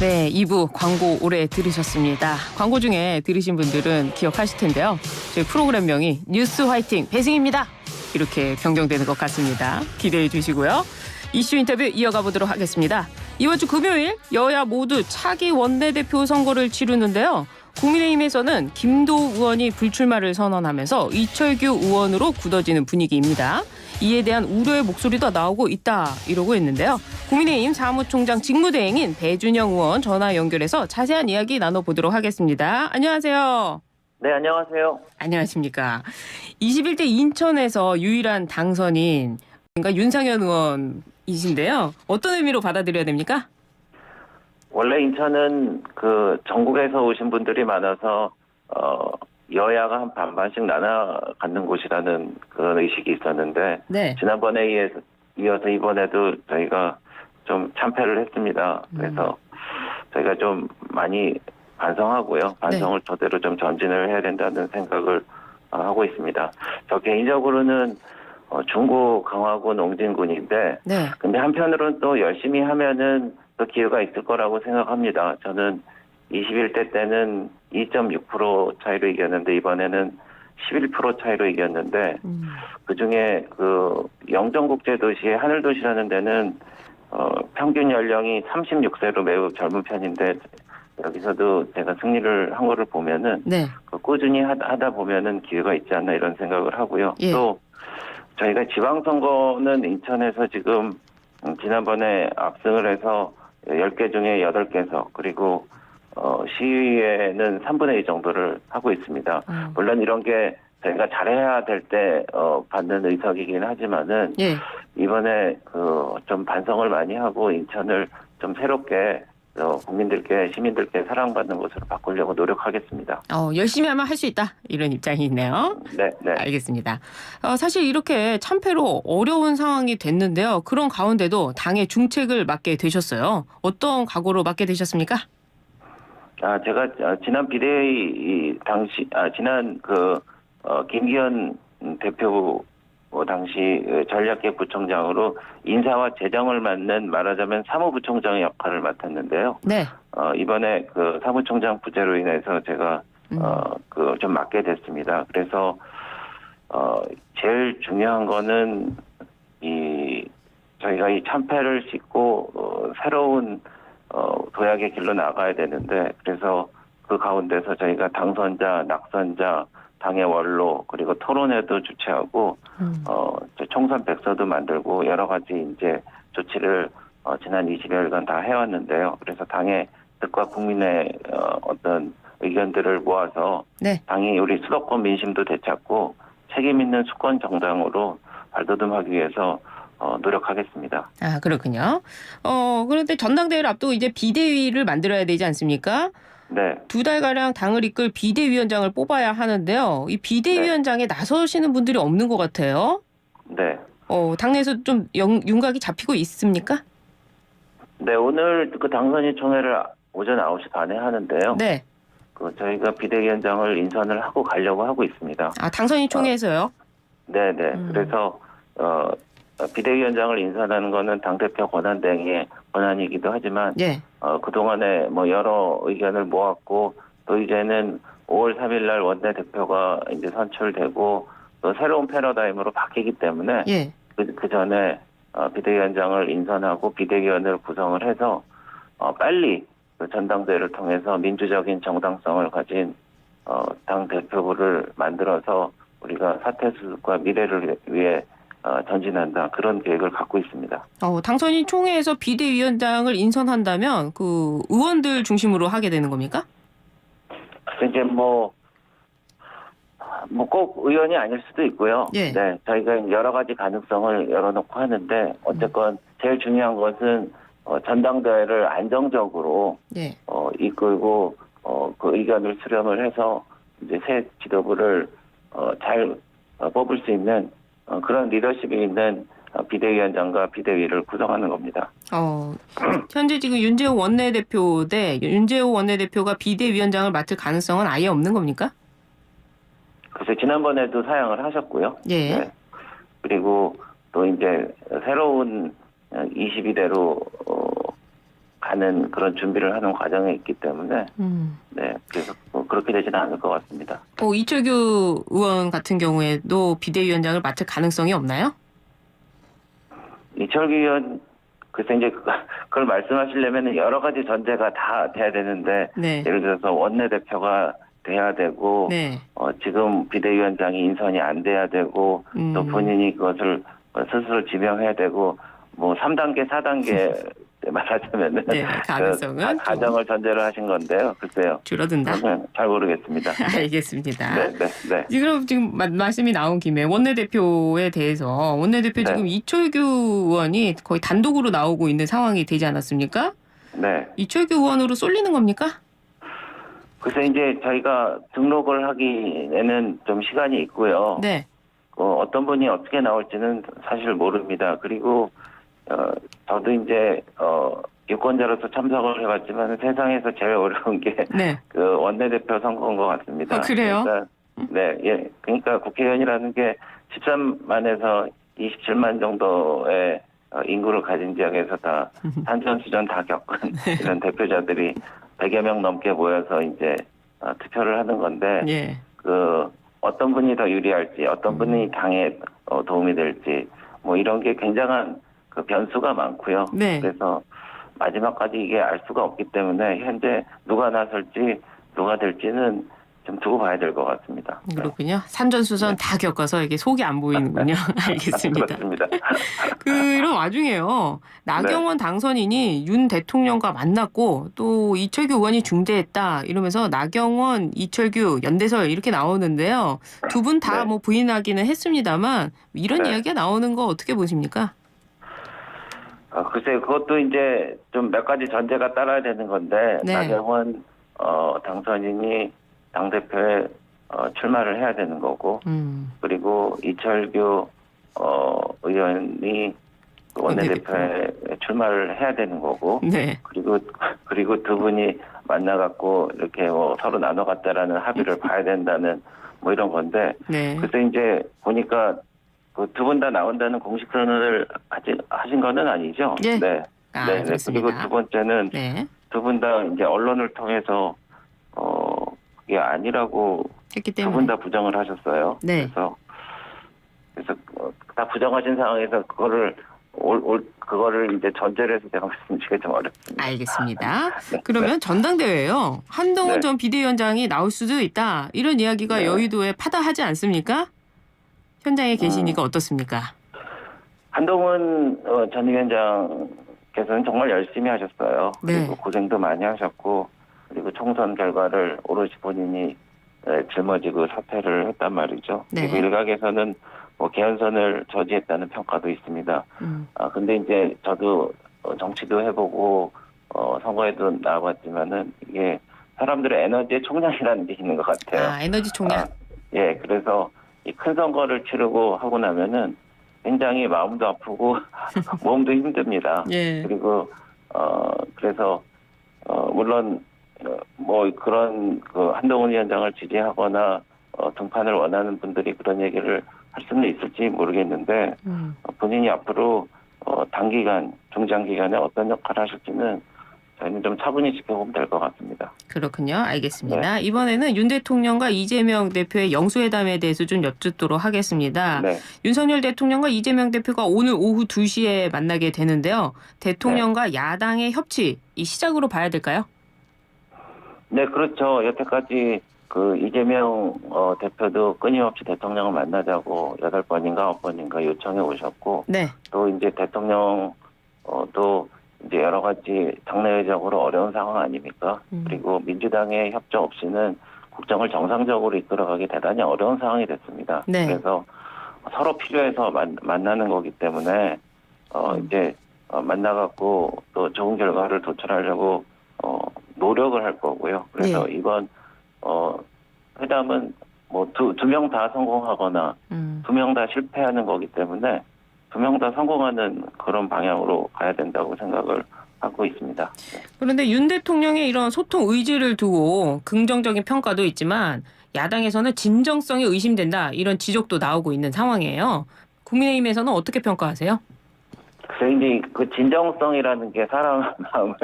네, 2부 광고 오래 들으셨습니다. 광고 중에 들으신 분들은 기억하실 텐데요. 저희 프로그램명이 뉴스 화이팅 배승입니다. 이렇게 변경되는 것 같습니다. 기대해 주시고요. 이슈 인터뷰 이어가 보도록 하겠습니다. 이번 주 금요일 여야 모두 차기 원내대표 선거를 치르는데요. 국민의힘에서는 김도우 의원이 불출마를 선언하면서 이철규 의원으로 굳어지는 분위기입니다. 이에 대한 우려의 목소리도 나오고 있다 이러고 있는데요. 국민의힘 사무총장 직무대행인 배준영 의원 전화 연결해서 자세한 이야기 나눠보도록 하겠습니다. 안녕하세요. 네, 안녕하세요. 안녕하십니까. 21대 인천에서 유일한 당선인 그러니까 윤상현 의원이신데요. 어떤 의미로 받아들여야 됩니까? 원래 인천은 그 전국에서 오신 분들이 많아서 여야가 한 반반씩 나눠 갖는 곳이라는 그런 의식이 있었는데 네. 지난번에 이어서 이번에도 저희가 좀 참패를 했습니다. 그래서 저희가 좀 많이 반성하고요. 반성을 토대로 좀 전진을 해야 된다는 생각을 하고 있습니다. 저 개인적으로는 중구 강화군 옹진군인데 네. 근데 한편으로는 또 열심히 하면은 또 기회가 있을 거라고 생각합니다. 저는 21대 때는 2.6% 차이로 이겼는데 이번에는 11% 차이로 이겼는데 그중에 그 영정국제도시의 하늘도시라는 데는 평균 연령이 36세로 매우 젊은 편인데 여기서도 제가 승리를 한 거를 보면은 네. 꾸준히 하다 보면은 기회가 있지 않나 이런 생각을 하고요. 예. 또 저희가 지방선거는 인천에서 지금 지난번에 압승을 해서 10개 중에 8개석 그리고 시의회는 3분의 2 정도를 하고 있습니다. 물론 이런 게 저희가 잘해야 될 때 받는 의석이긴 하지만은 예. 이번에 좀 반성을 많이 하고 인천을 좀 새롭게 국민들께 시민들께 사랑받는 곳으로 바꾸려고 노력하겠습니다. 열심히 하면 할 수 있다 이런 입장이 있네요. 네, 네. 알겠습니다. 사실 이렇게 참패로 어려운 상황이 됐는데요. 그런 가운데도 당의 중책을 맡게 되셨어요. 어떤 각오로 맡게 되셨습니까? 제가 지난 비대위 당시 지난 김기현 대표 당시 전략계 부총장으로 인사와 재정을 맡는 말하자면 사무부총장의 역할을 맡았는데요. 네. 이번에 그 사무총장 부재로 인해서 제가 좀 맡게 됐습니다. 그래서 제일 중요한 거는 저희가 이 참패를 싣고 새로운 도약의 길로 나가야 되는데 그래서 그 가운데서 저희가 당선자, 낙선자, 당의 원로 그리고 토론회도 주최하고 총선 백서도 만들고 여러 가지 이제 조치를 지난 20여일간 다 해왔는데요. 그래서 당의 뜻과 국민의 어떤 의견들을 모아서 네. 당이 우리 수도권 민심도 되찾고 책임 있는 수권 정당으로 발돋움하기 위해서 노력하겠습니다. 그렇군요. 그런데 전당대회를 앞두고 이제 비대위를 만들어야 되지 않습니까? 네. 2달가량 당을 이끌 비대위원장을 뽑아야 하는데요. 이 비대위원장에 나서시는 분들이 없는 것 같아요. 네. 당내에서 좀 윤곽이 잡히고 있습니까? 네, 오늘 그 당선인 총회를 오전 9시 반에 하는데요. 네. 저희가 비대위원장을 인선을 하고 가려고 하고 있습니다. 당선인 총회에서요? 네네. 그래서 비대위원장을 인선하는 거는 당대표 권한대행의 권한이기도 하지만 예. 그동안에 뭐 여러 의견을 모았고 또 이제는 5월 3일 날 원내대표가 이제 선출되고 또 새로운 패러다임으로 바뀌기 때문에 예. 그 전에 비대위원장을 인선하고 비대위원을 구성을 해서 빨리 그 전당대회를 통해서 민주적인 정당성을 가진 당 대표부를 만들어서 우리가 사퇴 수습과 미래를 위해 전진한다 그런 계획을 갖고 있습니다. 당선인 총회에서 비대위원장을 인선한다면 그 의원들 중심으로 하게 되는 겁니까? 이제 꼭 의원이 아닐 수도 있고요. 예. 네, 저희가 여러 가지 가능성을 열어놓고 하는데 어쨌건 제일 중요한 것은 전당대회를 안정적으로 예. 이끌고 그 의견을 수렴을 해서 이제 새 지도부를 잘 뽑을 수 있는 그런 리더십이 있는 비대위원장과 비대위를 구성하는 겁니다. 현재 지금 윤재호 원내대표 대 윤재호 원내대표가 비대위원장을 맡을 가능성은 아예 없는 겁니까? 그래서 지난번에도 사양을 하셨고요. 예. 네. 그리고 또 이제 새로운 22대로 가는 그런 준비를 하는 과정에 있기 때문에 네, 그래서 뭐 그렇게 되지는 않을 것 같습니다. 이철규 의원 같은 경우에도 비대위원장을 맡을 가능성이 없나요? 이철규 의원 글쎄 이제 그걸 말씀하시려면 여러 가지 전제가 다 돼야 되는데 네. 예를 들어서 원내대표가 돼야 되고 네. 지금 비대위원장이 인선이 안 돼야 되고 또 본인이 그것을 스스로 지명해야 되고 뭐 3단계, 4단계 말하자면은 네, 가능성은 좀 가정을 전제로 하신 건데요. 글쎄요. 줄어든다. 저는 잘 모르겠습니다. 알겠습니다. 네, 네, 네. 그럼 지금 말씀이 나온 김에 원내대표에 대해서 원내대표 네. 지금 이철규 의원이 거의 단독으로 나오고 있는 상황이 되지 않았습니까? 네. 이철규 의원으로 쏠리는 겁니까? 글쎄 이제 저희가 등록을 하기에는 좀 시간이 있고요. 네. 어떤 분이 어떻게 나올지는 사실 모릅니다. 그리고 저도 이제 유권자로서 참석을 해봤지만 세상에서 제일 어려운 게 네. 그 원내대표 선거인 것 같습니다. 그래요? 그러니까, 네, 예. 그러니까 국회의원이라는 게 13만에서 27만 정도의 인구를 가진 지역에서 다 산전수전 다 겪은 이런 대표자들이 100여 명 넘게 모여서 이제 투표를 하는 건데 예. 어떤 분이 더 유리할지, 어떤 분이 당에 도움이 될지, 뭐 이런 게 굉장한 그 변수가 많고요. 네. 그래서 마지막까지 이게 알 수가 없기 때문에 현재 누가 나설지 누가 될지는 좀 두고 봐야 될 것 같습니다. 그렇군요. 산전수전 다 겪어서 이게 속이 안 보이는군요. 알겠습니다. 그렇습니다. 그런 와중에요. 나경원 당선인이 윤 대통령과 만났고 또 이철규 의원이 중재했다 이러면서 나경원, 이철규, 연대설 이렇게 나오는데요. 두 분 다 네. 뭐 부인하기는 했습니다만 이런 네. 이야기가 나오는 거 어떻게 보십니까? 글쎄요, 그것도 이제 좀 몇 가지 전제가 따라야 되는 건데 네. 나경원 당선인이 당대표에 출마를 해야 되는 거고 그리고 이철규 의원이 원내대표에 출마를 해야 되는 거고 네. 그리고 두 분이 만나갖고 이렇게 뭐 서로 나눠갔다라는 합의를 봐야 된다는 뭐 이런 건데 네. 그래서 이제 보니까 그 두 분 다 나온다는 공식 선언을 하신 거는 아니죠? 예. 네. 아, 네. 그렇습니다. 그리고 두 번째는 네. 두 분 다 이제 언론을 통해서 그게 아니라고 했기 두 때문에. 분 다 부정을 하셨어요. 네. 그래서 다 부정하신 상황에서 그거를 이제 전제로 해서 제가 말씀드리기가 좀 어렵습니다. 알겠습니다. 네. 그러면 전당대회예요. 한동훈 네. 전 비대위원장이 나올 수도 있다. 이런 이야기가 네. 여의도에 파다하지 않습니까? 현장에 계시니까 어떻습니까? 한동훈 전 위원장께서는 정말 열심히 하셨어요. 네. 그리고 고생도 많이 하셨고 그리고 총선 결과를 오롯이 본인이 짊어지고 사퇴를 했단 말이죠. 네. 그리고 일각에서는 뭐 개헌선을 저지했다는 평가도 있습니다. 근데 이제 저도 정치도 해보고 선거에도 나와봤지만은 이게 사람들의 에너지의 총량이라는 게 있는 것 같아요. 에너지 총량. 예, 그래서 이 큰 선거를 치르고 하고 나면은 굉장히 마음도 아프고 몸도 힘듭니다. 예. 그리고 그래서 물론 뭐 그런 그 한동훈 위원장을 지지하거나 등판을 원하는 분들이 그런 얘기를 할 수는 있을지 모르겠는데 본인이 앞으로 단기간, 중장기간에 어떤 역할을 하실지는 저희는 좀 차분히 지켜보면 될 것 같습니다. 그렇군요. 알겠습니다. 이번에는 윤 대통령과 이재명 대표의 영수회담에 대해서 좀 여쭙도록 하겠습니다. 네. 윤석열 대통령과 이재명 대표가 오늘 오후 2시에 만나게 되는데요. 대통령과 야당의 협치, 이 시작으로 봐야 될까요? 네, 그렇죠. 여태까지 그 이재명 대표도 끊임없이 대통령을 만나자고 8번인가 9번인가 요청해 오셨고 네. 또 이제 대통령도 이제 여러 가지 당내외적으로 어려운 상황 아닙니까? 그리고 민주당의 협조 없이는 국정을 정상적으로 이끌어가기 대단히 어려운 상황이 됐습니다. 네. 그래서 서로 필요해서 만나는 거기 때문에 이제 만나갖고 또 좋은 결과를 도출하려고 노력을 할 거고요. 그래서 이번 회담은 뭐 두 명 다 성공하거나 두 명 다 실패하는 거기 때문에 두 명 다 성공하는 그런 방향으로 가야 된다고 생각을 하고 있습니다. 그런데 윤 대통령의 이런 소통 의지를 두고 긍정적인 평가도 있지만 야당에서는 진정성이 의심된다 이런 지적도 나오고 있는 상황이에요. 국민의힘에서는 어떻게 평가하세요? 글쎄 이제 그 진정성이라는 게 사람 마음을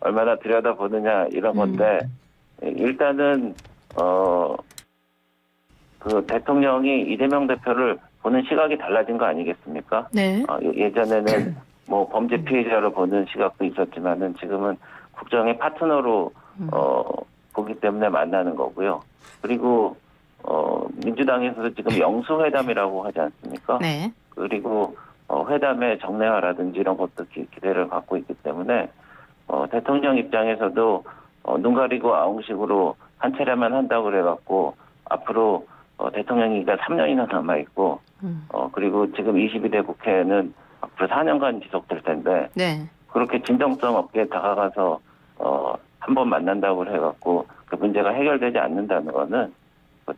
얼마나 들여다보느냐 이런 건데 일단은 그 대통령이 이재명 대표를 보는 시각이 달라진 거 아니겠습니까? 네. 예전에는 뭐 범죄 피해자로 보는 시각도 있었지만은 지금은 국정의 파트너로 보기 때문에 만나는 거고요. 그리고 민주당에서도 지금 영수회담이라고 하지 않습니까? 네. 그리고 회담의 정례화라든지 이런 것도 기대를 갖고 있기 때문에 대통령 입장에서도 눈 가리고 아웅식으로 한 차례만 한다고 그래갖고 앞으로 대통령이가 3년이나 남아있고 그리고 지금 22대 국회는 앞으로 4년간 지속될 텐데 네. 그렇게 진정성 없게 다가가서 한 번 만난다고 해갖고 그 문제가 해결되지 않는다는 거는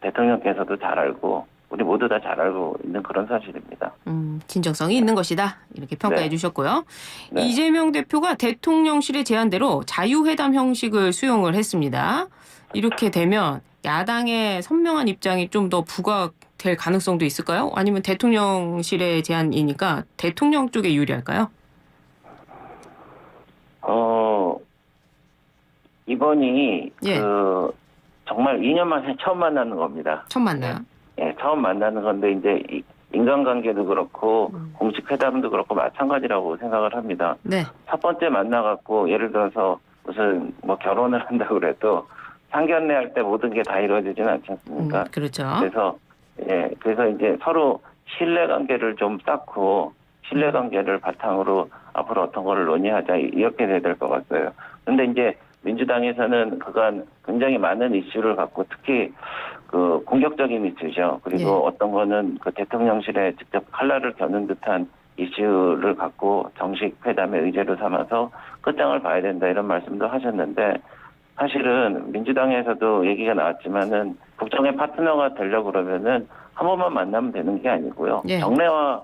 대통령께서도 잘 알고 우리 모두 다 잘 알고 있는 그런 사실입니다. 진정성이 있는 것이다. 이렇게 평가해 네. 주셨고요. 네. 이재명 대표가 대통령실의 제안대로 자유회담 형식을 수용을 했습니다. 이렇게 되면 야당의 선명한 입장이 좀 더 부각될 가능성도 있을까요? 아니면 대통령실의 제안이니까 대통령 쪽에 유리할까요? 이번이 예. 정말 2년 만에 처음 만나는 겁니다. 처음 만나요. 예, 처음 만나는 건데 이제 인간관계도 그렇고 공식 회담도 그렇고 마찬가지라고 생각을 합니다. 네. 첫 번째 만나갖고 예를 들어서 무슨 뭐 결혼을 한다고 그래도 상견례 할 때 모든 게 다 이루어지지는 않지 않습니까? 그렇죠. 그래서 이제 서로 신뢰관계를 좀 쌓고 신뢰관계를 바탕으로 앞으로 어떤 거를 논의하자 이렇게 돼야 될 것 같아요. 그런데 이제 민주당에서는 그간 굉장히 많은 이슈를 갖고 특히 그 공격적인 이슈죠. 그리고 예. 어떤 거는 그 대통령실에 직접 칼날을 겨눈 듯한 이슈를 갖고 정식 회담의 의제로 삼아서 끝장을 봐야 된다 이런 말씀도 하셨는데 사실은 민주당에서도 얘기가 나왔지만은 국정의 파트너가 되려고 그러면은 한 번만 만나면 되는 게 아니고요. 예. 정례화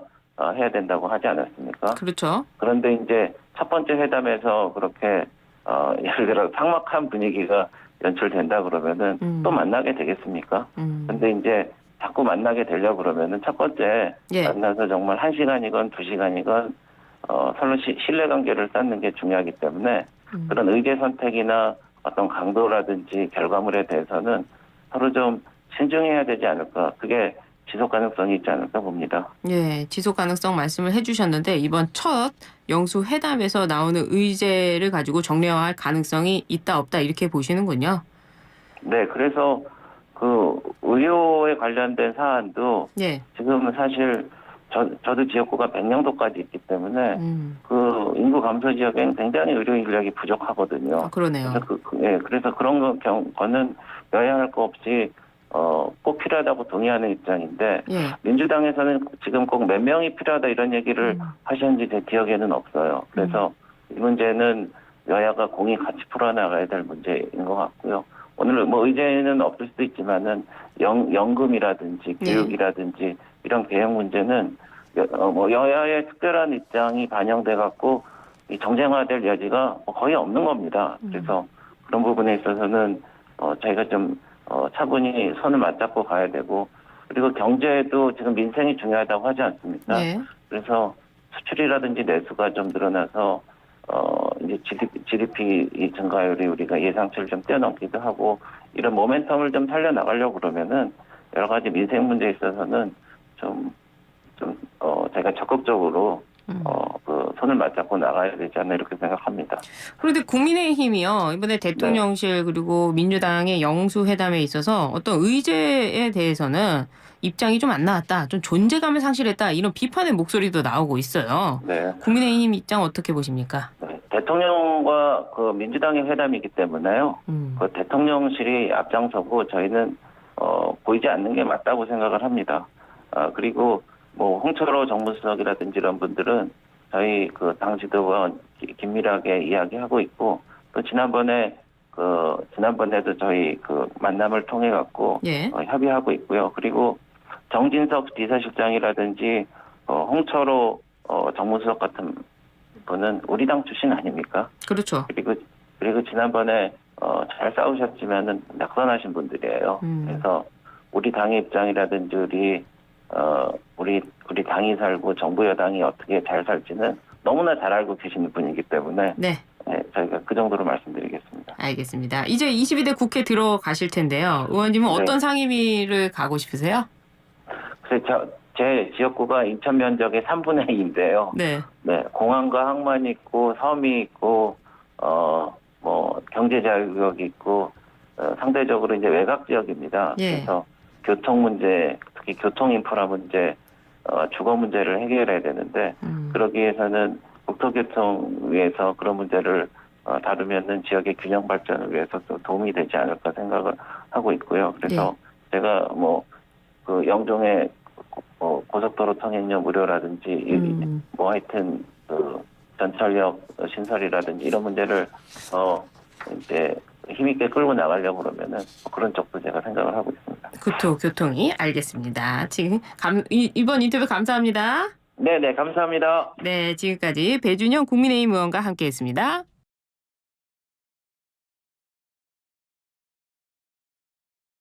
해야 된다고 하지 않았습니까? 그렇죠. 그런데 이제 첫 번째 회담에서 그렇게 예를 들어 삭막한 분위기가 연출된다 그러면은 또 만나게 되겠습니까? 근데 이제 자꾸 만나게 되려고 그러면은 첫 번째 예. 만나서 정말 1시간이건 2시간이건 서로 신뢰관계를 쌓는 게 중요하기 때문에 그런 의제 선택이나 어떤 강도라든지 결과물에 대해서는 서로 좀 신중해야 되지 않을까. 그게 지속 가능성이 있지 않을까 봅니다. 예, 지속 가능성 말씀을 해주셨는데 이번 첫 영수 회담에서 나오는 의제를 가지고 정례화할 가능성이 있다 없다 이렇게 보시는군요. 네, 그래서 그 의료에 관련된 사안도 예. 지금은 사실 저도 지역구가 백령도까지 있기 때문에 그 인구 감소 지역에는 굉장히 의료 인력이 부족하거든요. 그러네요. 그래서 그런 거는 여야 할 거 없이 꼭 필요하다고 동의하는 입장인데 예. 민주당에서는 지금 꼭 몇 명이 필요하다 이런 얘기를 하셨는지 제 기억에는 없어요. 그래서 이 문제는 여야가 공히 같이 풀어나가야 될 문제인 것 같고요. 오늘 뭐 의제는 없을 수도 있지만은 연금이라든지 교육이라든지 이런 개혁 문제는 뭐 여야의 특별한 입장이 반영돼 갖고 이 정쟁화될 여지가 거의 없는 겁니다. 그래서 그런 부분에 있어서는 저희가 좀 차분히 손을 맞잡고 가야 되고 그리고 경제도 지금 민생이 중요하다고 하지 않습니까? 네. 그래서 수출이라든지 내수가 좀 늘어나서 이제 GDP 증가율이 우리가 예상치를 좀 뛰어넘기도 하고 이런 모멘텀을 좀 살려나가려고 그러면은 여러 가지 민생 문제에 있어서는 제가 적극적으로 그 손을 맞잡고 나가야 되지 않나 이렇게 생각합니다. 그런데 국민의힘이요 이번에 대통령실 그리고 민주당의 영수회담에 있어서 어떤 의제에 대해서는 입장이 좀 안 나왔다, 좀 존재감을 상실했다 이런 비판의 목소리도 나오고 있어요. 네. 국민의힘 입장 어떻게 보십니까? 네. 대통령과 그 민주당의 회담이기 때문에요. 그 대통령실이 앞장서고 저희는 보이지 않는 게 맞다고 생각을 합니다. 그리고 뭐 홍철호 정무수석이라든지 이런 분들은 저희 그 당 지도와 긴밀하게 이야기하고 있고 또 지난번에도 저희 그 만남을 통해 갖고 예. 협의하고 있고요. 그리고 정진석 비서실장이라든지 홍철호 정무수석 같은 분은 우리 당 출신 아닙니까? 그렇죠. 그리고 지난번에 잘 싸우셨지만은 낙선하신 분들이에요. 그래서 우리 당의 입장이라든지 우리 당이 살고 정부 여당이 어떻게 잘 살지는 너무나 잘 알고 계시는 분이기 때문에 네. 네, 저희가 그 정도로 말씀드리겠습니다. 알겠습니다. 이제 22대 국회 들어가실 텐데요. 의원님은 어떤 상임위를 가고 싶으세요? 그래서 제 지역구가 인천 면적의 3분의 2인데요. 네. 네, 공항과 항만이 있고 섬이 있고 뭐 경제 자유구역이 있고 상대적으로 이제 외곽 지역입니다. 예. 그래서 교통 문제, 특히 교통 인프라 문제, 주거 문제를 해결해야 되는데 그러기 위해서는 국토교통위에서 그런 문제를 다루면은 지역의 균형 발전을 위해서 또 도움이 되지 않을까 생각을 하고 있고요. 그래서 제가 뭐 그 영종의 고속도로 통행료 무료라든지 뭐 하여튼 그 전철역 신설이라든지 이런 문제를 이제 힘있게 끌고 나가려고 그러면은 그런 쪽도 제가 생각을 하고 있습니다. 교통이 알겠습니다. 지금 이번 인터뷰 감사합니다. 네네 감사합니다. 네, 지금까지 배준영 국민의힘 의원과 함께했습니다.